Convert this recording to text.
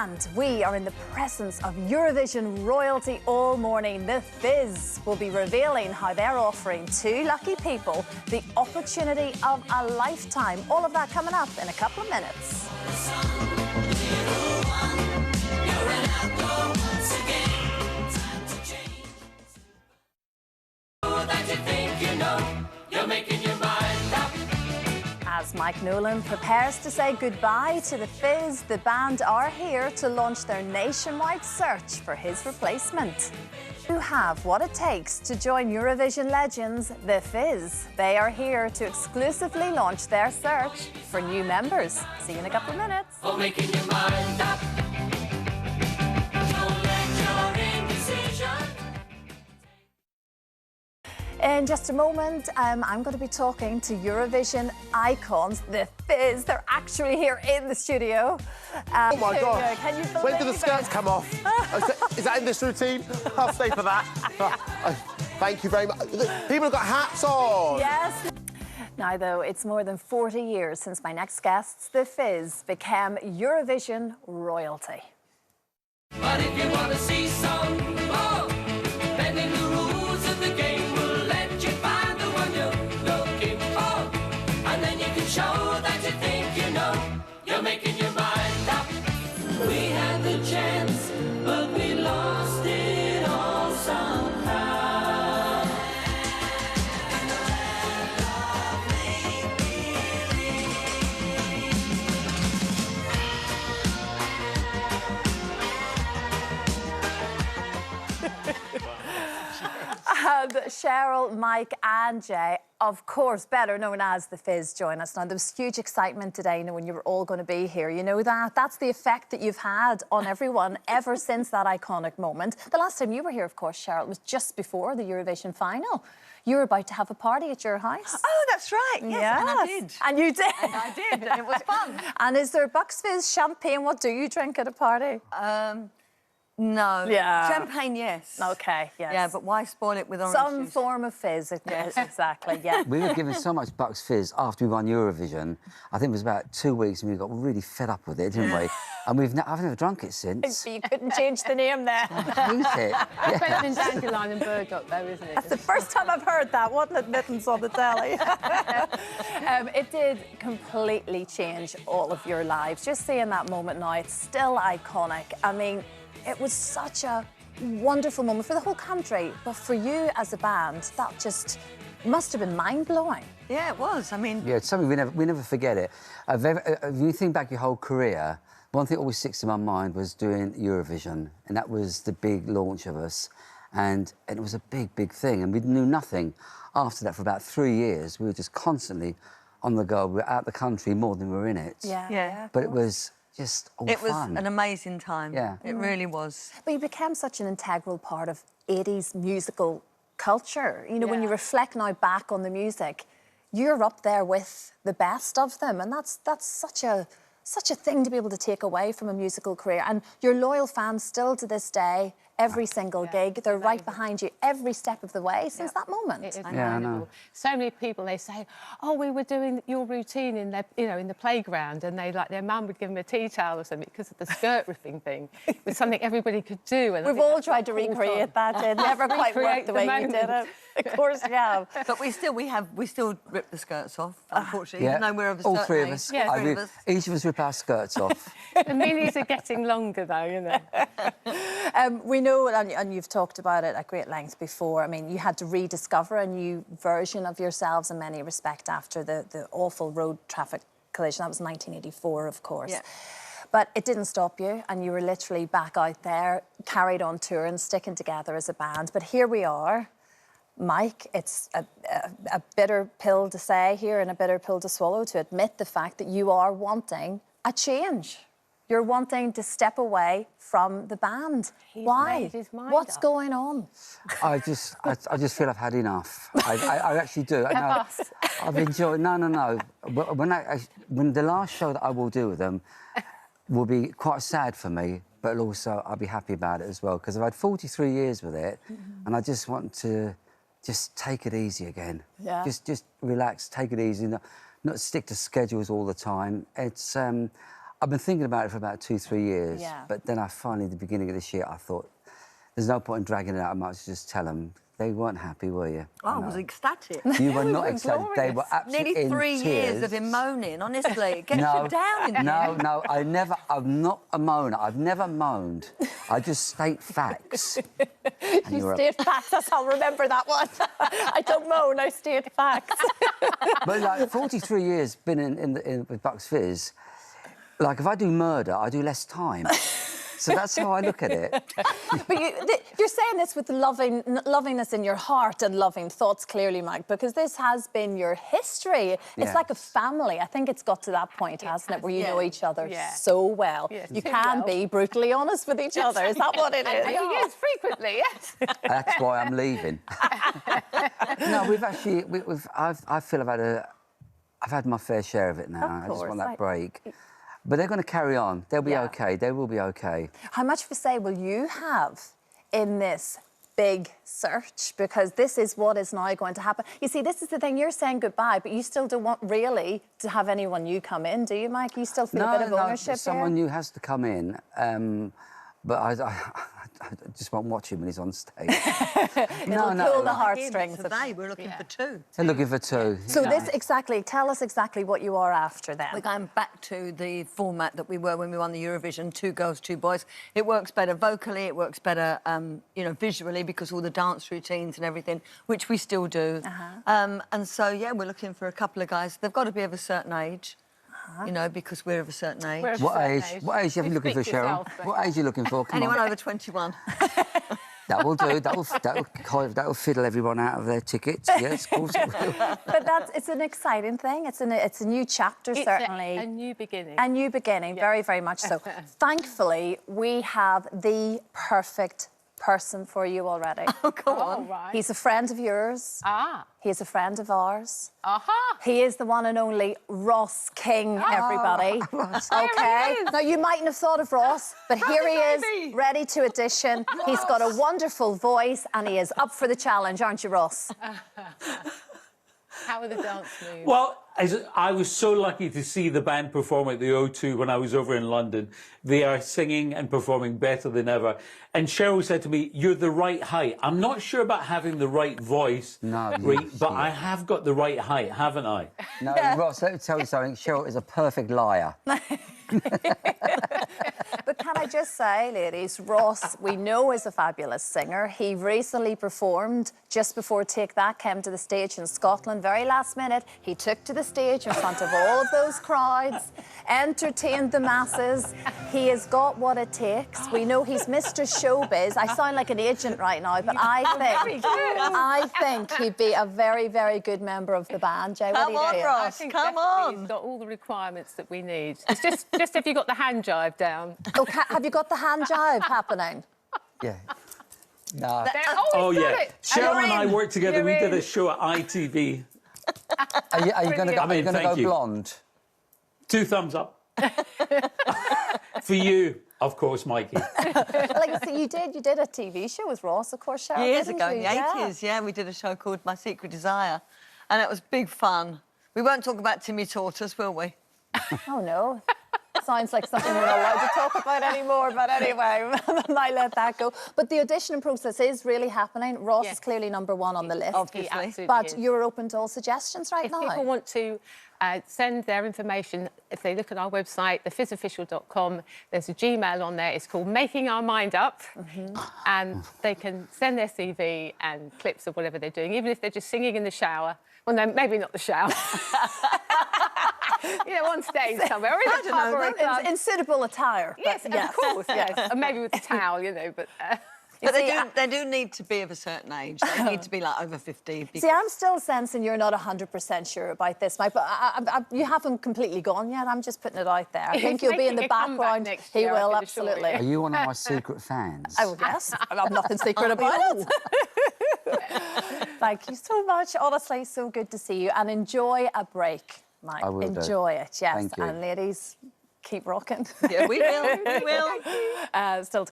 And we are in the presence of Eurovision royalty all morning. The Fizz will be revealing how they're offering two lucky people the opportunity of a lifetime. All of that coming up in a couple of minutes. As Mike Nolan prepares to say goodbye to the Fizz, the band are here to launch their nationwide search for his replacement. You have what it takes to join Eurovision legends, the Fizz. They are here to exclusively launch their search for new members. See you in a couple of minutes. Oh, making your mind up. In just a moment, I'm going to be talking to Eurovision icons, the Fizz. They're actually here in the studio. Oh my God! Can you believe when do the skirts come off? Is that in this routine? I'll stay for that. Thank you very much. People have got hats on. Yes. Now, though, it's more than 40 years since my next guests, the Fizz, became Eurovision royalty. But if you want to see some more, bending the rules of the game. Show that you think you know, you're making your mind up. We had the chance, but we lost it all somehow. And Cheryl, Mike and Jay, of course, better known as the Fizz, join us now. There was huge excitement today, when you were all going to be here. You know that? That's the effect that you've had on everyone ever since that iconic moment. The last time you were here, of course, Cheryl, was just before the Eurovision final. You were about to have a party at your house. Oh, that's right. Yes, and I did. And you did. And I did, and it was fun. And is there Bucks Fizz champagne? What do you drink at a party? No. Yeah. Champagne, yes. OK, yes. Yeah, but why spoil it with orange Some juice? form of fizz, yes. Exactly, yeah. We were given so much Bucks Fizz after we won Eurovision. I think it was about 2 weeks, and we got really fed up with it, didn't we? And I've never drunk it since. So you couldn't change the name there. I hate it. It's better than dandelion and burdock, though, isn't it? That's the first time I've heard that. Wasn't it, Mittens on the telly? It did completely change all of your lives. Just seeing that moment now, it's still iconic. I mean, it was such a wonderful moment for the whole country, but for you as a band, that just must have been mind-blowing. Yeah, it was. I mean... Yeah, it's something we never forget it. If you think back your whole career, one thing that always sticks in my mind was doing Eurovision, and that was the big launch of us, and it was a big, big thing, and we knew nothing after that for about 3 years. We were just constantly on the go. We were out the country more than we were in it. Yeah. But it was just all It was fun. an amazing time. Yeah. It really was. But you became such an integral part of 80s musical culture. When you reflect now back on the music, you're up there with the best of them, and that's such a thing to be able to take away from a musical career. And your loyal fans still to this day, every single gig, they're right behind you every step of the way since that moment. It is I know. So many people, they say, oh, we were doing your routine in their, in the playground, and their mum would give them a tea towel or something because of the skirt ripping thing. It was something everybody could do. And We've all tried to recreate that. It never quite worked the way you did it. Of course you have. But we still rip the skirts off, unfortunately, Yeah, even though we're of a all certain three of age. us. Yeah, I three of rip- us. Each of us rip our skirts off. The minis are getting longer, though, We know, and you've talked about it at great length before, I mean, you had to rediscover a new version of yourselves in many respects after the awful road traffic collision. That was 1984, of course. Yeah. But it didn't stop you, and you were literally back out there, carried on touring, sticking together as a band. But here we are. Mike, it's a bitter pill to say here and a bitter pill to swallow, to admit the fact that you are wanting a change. You're wanting to step away from the band. Why? made his mind What's up. going on? I just feel I've had enough. I actually do. I've enjoyed. No. When the last show that I will do with them will be quite sad for me, but also I'll be happy about it as well because I've had 43 years with it, and I just want to just take it easy again. Yeah. Just relax, take it easy, not stick to schedules all the time. It's. I've been thinking about it for about 2-3 years. Yeah. But then I finally, at the beginning of this year, I thought, there's no point in dragging it out. I might as well just tell them. They weren't happy, were you? I was ecstatic. You were We not were ecstatic. They were glorious. absolutely Nearly in 3 years of tears. him moaning, honestly. It gets you down in the end. No, I'm not a moaner. I've never moaned. I just state facts. And You you're a- state facts, that's I'll remember that one. I don't moan, I state facts. But like 43 years been with Bucks Fizz, like if I do murder, I do less time. So that's how I look at it. But you're saying this with lovingness in your heart and loving thoughts, clearly, Mike, because this has been your history. It's Yeah. like a family. I think it's got to that point, hasn't it, where you know each other Yeah. so well. Yes, You too can well. be brutally honest with each other. Is that what it is? Yes, frequently, yes. That's why I'm leaving. No, we've actually, I feel I've had my fair share of it now. Of I just course, want that break. But they're going to carry on. They'll be Yeah. okay. They will be okay. How much of a say will you have in this big search? Because this is what is now going to happen. You see, this is the thing. You're saying goodbye, but you still don't want really to have anyone new come in, do you, Mike? You still feel a bit of ownership someone here? new has to come in. But I just won't watch him when he's on stage. It'll pull the heartstrings. Today, we're looking for 2. They're looking for 2. So you know. tell us exactly what you are after then. We're going back to the format that we were when we won the Eurovision, 2 girls, 2 boys. It works better vocally, it works better, visually, because all the dance routines and everything, which we still do. And so, yeah, we're looking for a couple of guys. They've got to be of a certain age, because we're of a certain age. We're of a What certain age? What age are you looking for, Speak Cheryl? yourself, but- What age are you looking for? Come Anyone on. over 21. That will do. That'll fiddle everyone out of their tickets. Yes, of course it will. But it's an exciting thing. It's a new chapter, It's certainly. a new beginning. A new beginning, very, very much so. Thankfully, we have the perfect person for you already. Oh, go Oh, on. right. He's a friend of yours. Ah. He is a friend of ours. Aha. He is the one and only Ross King, everybody. Okay? Now, you mightn't have thought of Ross, but here he is, baby. ready to audition. He's got a wonderful voice and he is up for the challenge, aren't you, Ross? How are the dance moves? Well, I was so lucky to see the band perform at the O2 when I was over in London. They are singing and performing better than ever. And Cheryl said to me, "You're the right height." I'm not sure about having the right voice, No, but I have got the right height, haven't I? No, Ross, let me tell you something. Cheryl is a perfect liar. But can I just say, ladies, Ross, we know is a fabulous singer. He recently performed just before Take That came to the stage in Scotland. Very last minute, he took to the stage in front of all of those crowds, entertained the masses. He has got what it takes. We know he's Mr. Showbiz. I sound like an agent right now, but I think he'd be a very, very good member of the band. Jay, what do Come you on, think? I Ross, think come definitely on. He's got all the requirements that we need. It's just if you got the hand jive down. Okay, have you got the hand jive happening? Yeah. No. Oh, he's got yeah. it. Cheryl and I worked together. You're We did in. a show at ITV. Are you going to go, I'm in, thank go you. blonde? 2 thumbs up. For you, of course, Mikey. Like, so you did a TV show with Ross, of course, Cheryl, Years didn't ago, in you? the 80s, yeah, we did a show called My Secret Desire. And it was big fun. We won't talk about Timmy Tortoise, will we? Oh, no. Sounds like something we're not allowed to talk about anymore, but anyway, I let that go. But the auditioning process is really happening. Ross Yes. is clearly #1 on the list. Obviously. He absolutely But is. you're open to all suggestions right If now. people want to send their information, if they look at our website, thefizzofficial.com, there's a Gmail on there. It's called Making Our Mind Up. And they can send their CV and clips of whatever they're doing, even if they're just singing in the shower. Well, no, maybe not the shower. On stage somewhere, or in a pub or a club. in suitable attire. Yes, but of course, yes. And maybe with a towel, but... But see, they do need to be of a certain age. They need to be like over 50. See, I'm still sensing you're not 100% sure about this, Mike, but you haven't completely gone yet. I'm just putting it out there. I think He's you'll be in the making a comeback background. next He year, I will, can assure you. absolutely. Are you one of my secret fans? I will guess. I've nothing secret about it. Thank you so much. Honestly, so good to see you. And enjoy a break, Mike. I will do. Enjoy it, yes. Thank you. And ladies, keep rocking. Yeah, we will. We will. Still